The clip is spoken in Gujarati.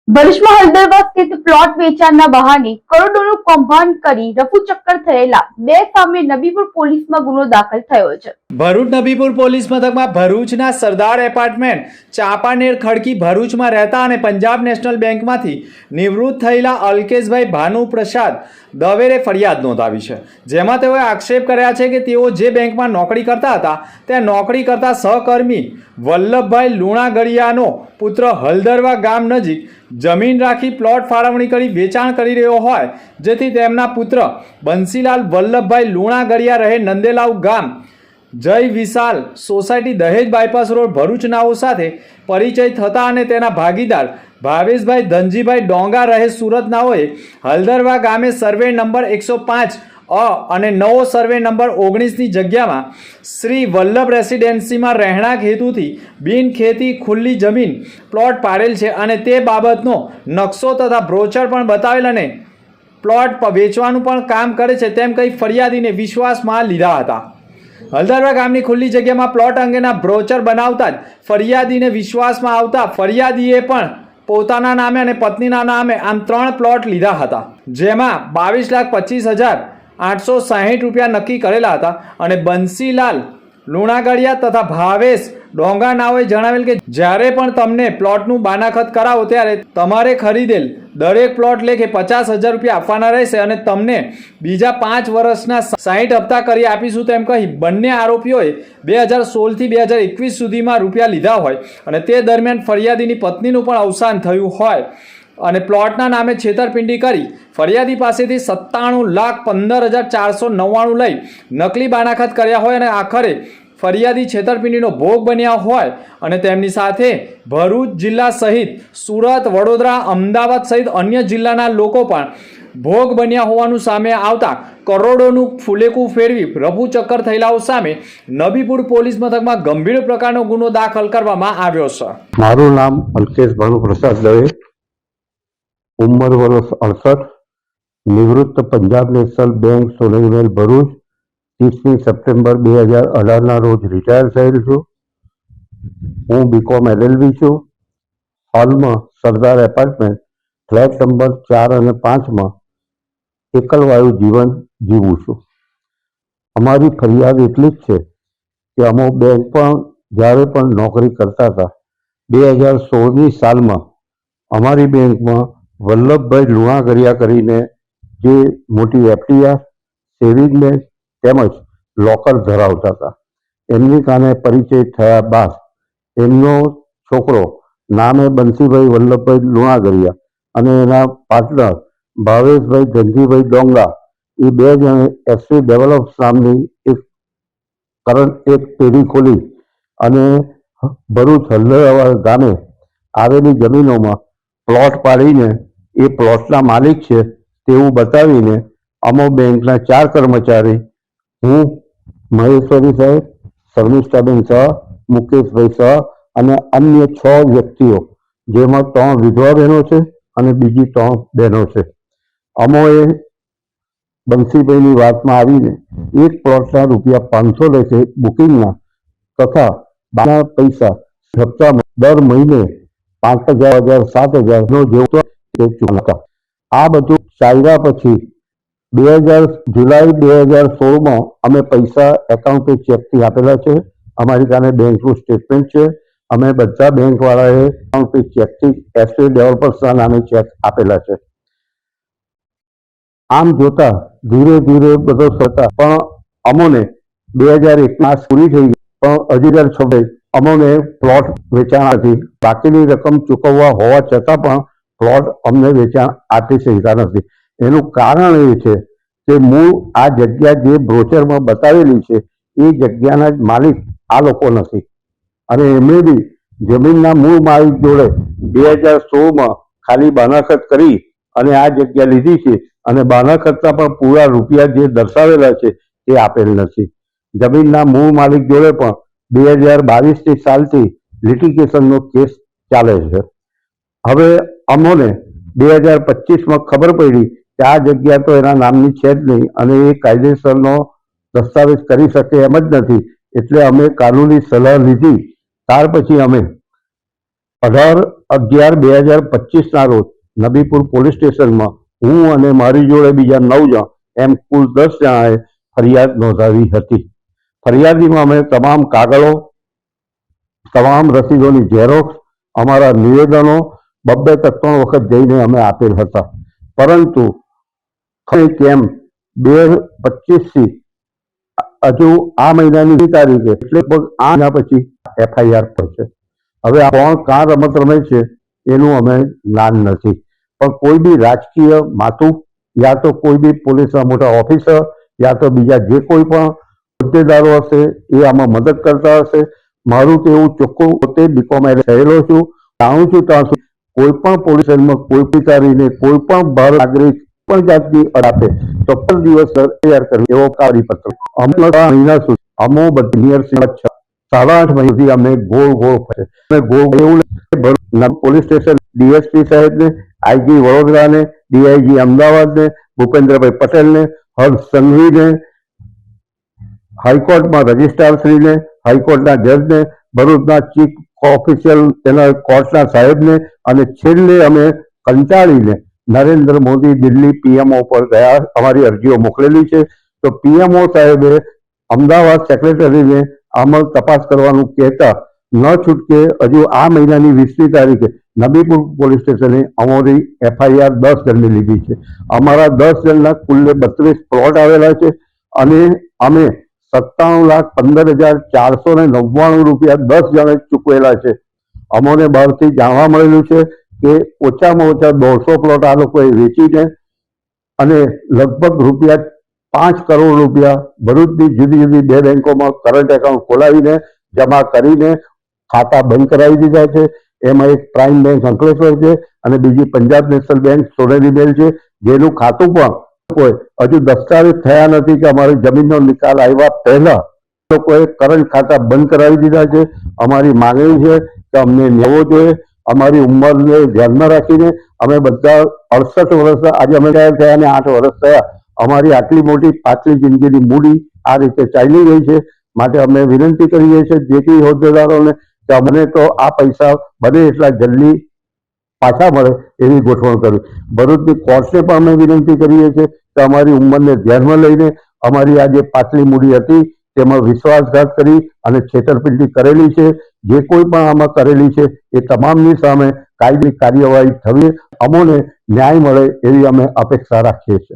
ભરૂચમાં હળદરવા સ્થિત પ્લોટ વેચાણના બહાને કરોડોનું કૌભાંડ કરી રફુચક્કર થયેલા બે સામે નબીપુર પોલીસમાં ગુનો દાખલ થયો છે. ભરૂચ નબીપુર પોલીસ મથકમાં ભરૂચના સરદાર એપાર્ટમેન્ટ ચાંપાનેર ખડકી ભરૂચમાં રહેતા અને પંજાબ નેશનલ બેંકમાંથી નિવૃત્ત થયેલા અલ્કેશભાઈ ભાનુપ્રસાદ દવેરે ફરિયાદ નોંધાવી છે, જેમાં તેઓએ આક્ષેપ કર્યા છે કે તેઓ જે બેંકમાં નોકરી કરતા હતા ત્યાં નોકરી કરતા સહકર્મી વલ્લભભાઈ લુણાગડિયાનો પુત્ર હળદરવા ગામ નજીક જમીન રાખી પ્લોટ ફાળવણી કરી વેચાણ કરી રહ્યો હોય, જેથી તેમના પુત્ર બંસીલાલ વલ્લભભાઈ લુણાગડિયા રહે નંદેલાવ ગામ જય વિશાલ સોસાયટી દહેજ બાયપાસ રોડ ભરૂચ નાઓ સાથે પરિચય થતા અને તેના ભાગીદાર ભાવેશભાઈ ધનજીભાઈ ડોંગા રહે સુરત નાઓએ હળદરવા ગામે સર્વે નંબર 105 અને નવો સર્વે નંબર 19ની જગ્યામાં શ્રી વલ્લભ રેસિડેન્સીમાં રહેણાંક હેતુથી બિનખેતી ખુલ્લી જમીન પ્લોટ પાડેલ છે અને તે બાબતનો નકશો તથા બ્રોચર પણ બતાવેલ અને પ્લોટ વેચવાનું પણ કામ કરે છે તેમ કહી ફરિયાદીને વિશ્વાસમાં લીધા હતા. હળદરવા ગામની ખુલ્લી જગ્યામાં પ્લોટ અંગેના બ્રોચર બનાવતા જ ફરિયાદીને વિશ્વાસમાં આવતા ફરિયાદીએ પણ પોતાના નામે અને પત્નીના નામે આમ 3 પ્લોટ લીધા હતા, જેમાં 22,25,860 રૂપિયા નક્કી કરેલા હતા અને બંસીલાલ લુણાગડિયા તથા ભાવેશ ડોંગા નાઓએ જણાવેલ કે જ્યારે પણ તમને પ્લોટનું બાનાખત કરાવો ત્યારે તમારે ખરીદેલ દરેક પ્લોટ લેખે 50,000 રૂપિયા આપવાના રહેશે અને તમને બીજા 5 વર્ષના 60 હપ્તા કરી આપીશું તેમ કહી બંને આરોપીઓએ 2016 થી 2021 સુધીમાં રૂપિયા લીધા હોય અને તે દરમિયાન ફરિયાદીની પત્નીનું પણ અવસાન થયું હોય અને પ્લોટના નામે છેતરપિંડી કરી ફરિયાદી પાસેથી 97,15,499 લઈ નકલી બાનાખત કર્યા હોય અને આખરે ફરિયાદી છેતરપિંડીનો ભોગ બન્યા હોય અને તેમની સાથે ભરૂચ જિલ્લા સહિત સુરત, વડોદરા, અમદાવાદ સહિત અન્ય જિલ્લાના લોકો પણ ભોગ બન્યા હોવાનું સામે આવતા કરોડોનું ફુલેકું ફેરવી રફુચક્કર થયેલાઓ સામે નબીપુર પોલીસ મથકમાં ગંભીર પ્રકારનો ગુનો દાખલ કરવામાં આવ્યો છે. મારું નામ અલ્કેશ ભાનુપ્રસાદ દવે, ઉંમર વર્ષ 68, નિવૃત્ત પંજાબ નેશનલ બેંક સોલંગીમેલ ભરૂચ, 30મી સપ્ટેમ્બર 2018ના રોજ રિટાયર થયેલ છું. હું બીકોમ LLB છું. હાલમાં સરદાર એપાર્ટમેન્ટ ફ્લેટ નંબર 4 અને 5માં એકલવાયુ જીવન જીવું છું. અમારી ફરિયાદ એટલી જ છે કે અમે બેંકમાં જ્યારે પણ નોકરી કરતા હતા 2016ની સાલમાં અમારી બેંકમાં વલ્લભભાઈ લુણાગડિયા કરીને જે મોટી FDR, સેવિંગ બેંક તેમજ લોકર ધરાવતા હતા, એમની કાને પરિચય થયા બાદ એમનો છોકરો નામે બંસીભાઈ વલ્લભભાઈ લુણાગડિયા અને એના પાર્ટનર ભાવેશભાઈ ધનજીભાઈ ડોંગા એ 2 જણે SV ડેવલપ્સ નામની એક પેઢી ખોલી અને ભરૂચ હળદરવા ગામે આવેલી જમીનોમાં પ્લોટ પાડીને એ પ્લોટના માલિક છે તેવું બતાવીને અમો બેંકના 4 કર્મચારી, હું, મહેશ્વરી સાહેબ, શર્મિષ્ઠાબેન શાહ, મુકેશભાઈ શાહ અને અન્ય 6 વ્યક્તિઓ, જેમાં 3 વિધવા બહેનો છે અને બીજી 3 બહેનો છે, અમોએ બંસીભાઈની વાતમાં આવીને એક પ્લોટના રૂપિયા 500 લેખે બુકિંગના તથા બાના પૈસા હપ્તામાં દર મહિને 5,000, 7,000 નો જેવો ચૂકવતા. આ બધું ચાલ્યા પછી જુલાઈ 2016માં અમે પૈસા એકાઉન્ટ પે ચેકથી આપેલા છે. અમારી કાને બેંકનું સ્ટેટમેન્ટ છે. અમે બધા બેંકવાળાએ એકાઉન્ટ પે ચેકથી SV ડેવલપર્સના નામે ચેક આપેલા છે. આમ જોતા ધીરે ધીરે બધો થતા પણ અમોને 2001 માસ પૂરી થઈ ગઈ પણ 2026 અમોને પ્લોટ વેચાણથી બાકીની રકમ ચૂકવવા હોવા છતાં પણ પ્લોટ અમને વેચાણ આપી શકતા નથી. એનું કારણ એ છે કે મૂળ આ જગ્યા જે બ્રોચરમાં બતાવેલી છે એ જગ્યાના જ માલિક આ લોકો નથી અને એમણે બી જમીનના મૂળ માલિક જોડે 2016માં ખાલી બાનાખત કરી અને આ જગ્યા લીધી છે અને બાનાખતના પણ પૂરા રૂપિયા જે દર્શાવેલા છે એ આપેલ નથી. જમીનના મૂળ માલિક જોડે પણ 2022ની સાલથી લિટિગેશનનો કેસ ચાલે છે. હવે અમોને 2025માં ખબર પડી કે આ જગ્યા તો એના નામની છે જ નહીં અને એ કાયદેસરનો દસ્તાવેજ કરી શકે એમ જ નથી, એટલે અમે કાનૂની સલાહ લીધી. ત્યાર પછી અમે 18/11/2025 ના રોજ નબીપુર પોલીસ સ્ટેશનમાં હું અને મારી જોડે બીજા 9 જણ એમ કુલ 10 જણાએ ફરિયાદ નોંધાવી હતી. ફરિયાદીમાં અમે તમામ કાગળો, તમામ રસીદોની ઝેરોક્સ, અમારા નિવેદનો 2-3 વખત જઈને અમે આપેલ હતા. પરંતુ કેમ 2025 થી હજુ આ મહિનાની તારીખે એટલે લગભગ 8 મહિના પછી FIR પર છે. હવે આ કોણ કાં રમત રમે છે એનું અમે જ્ઞાન નથી, પણ કોઈ બી રાજકીય માથું યા તો કોઈ બી પોલીસના મોટા ઓફિસર યા તો બીજા જે કોઈ પણ હોદ્દેદારો હશે એ આમાં મદદ કરતા હશે. મારું તો એવું ચોખ્ખું, પોતે બીકોમ થયેલો છું, જાણું છું ત્યાં સુધી કોઈ પણ પોલીસ સ્ટેશનમાં કોઈ પિતારીને કોઈ પણ ભારત નાગરિક પણ જાતની અડાપે 54 દિવસ તૈયાર કર્યું એવો કાગળપત્ર અમે મહિના સુધી અમો નિયર 8.5 મહિના સુધી અમે ગોળ ફરે. એવું પોલીસ સ્ટેશન DSP સાહેબને, IG વડોદરાને, DIG અમદાવાદને, ભૂપેન્દ્રભાઈ પટેલને, હર્ષ સંઘવીને, હાઈકોર્ટમાં રજિસ્ટ્રારશ્રીને, હાઈકોર્ટના જજને, ભરૂચના ચીફ ઓફિશિયલ તેના કોર્ટના સાહેબને અને છેલ્લે અમે કંટાળીને નરેન્દ્ર મોદી દિલ્હી PMO પર ગયા, અમારી અરજીઓ મોકલેલી છે. તો PMO સાહેબે અમદાવાદ સેક્રેટરીને આમાં તપાસ કરવાનું કહેતા ન છૂટકે હજુ આ મહિનાની 20મી તારીખે નબીપુર પોલીસ સ્ટેશને અમારી FIR 10 જણની લીધી છે. અમારા 10 જણના કુલ્લે 32 પ્લોટ આવેલા છે અને અમે 97,15,499 રૂપિયા 10 જણે ચૂકવેલા છે. અમોને બહારથી જાણવા મળેલું છે કે ઓછામાં ઓછા 150 પ્લોટ આ લોકોએ વેચીને અને લગભગ ₹5 કરોડ રૂપિયા ભરૂચની જુદી જુદી 2 બેંકોમાં કરંટ એકાઉન્ટ ખોલાવીને જમા કરીને ખાતા બંધ કરાવી દીધા છે. એમાં એક પ્રાઇમ બેંક અંકલેશ્વર છે અને બીજી પંજાબ નેશનલ બેંક સોનેરી બેલ છે, જેનું ખાતું પણ કોઈ હજુ દસ્તાવેજ થયા નથી કે અમારી જમીનનો નિકાલ આવ્યા પહેલા લોકોએ કરંટ ખાતા બંધ કરાવી દીધા છે. અમારી માંગણી છે કે અમને લેવો જોઈએ. અમારી ઉંમરને ધ્યાનમાં રાખીને અમે બધા 68 વર્ષ, આજે અમે થયા અને 8 વર્ષ થયા. અમારી આટલી મોટી પાછલી જિંદગીની મૂડી આ રીતે ચાલી ગઈ છે. માટે અમે વિનંતી કરીએ છીએ જે કોઈ હોદ્દેદારોને કે અમને તો આ પૈસા બને એટલા જલ્દી પાછા મળે એવી ગોઠવણ કરવી. ભરૂચની કોર્ટને પણ અમે વિનંતી કરીએ છીએ કે અમારી ઉંમરને ધ્યાનમાં લઈને અમારી આ જે પાછલી મૂડી હતી તેમાં વિશ્વાસઘાત કરી અને છેતરપિંડી કરેલી છે. જે કોઈ પણ આમાં કરેલી છે એ તમામની સામે કાયદેસર કાર્યવાહી થવી, અમોને ન્યાય મળે એવી અમે અપેક્ષા રાખીએ છીએ.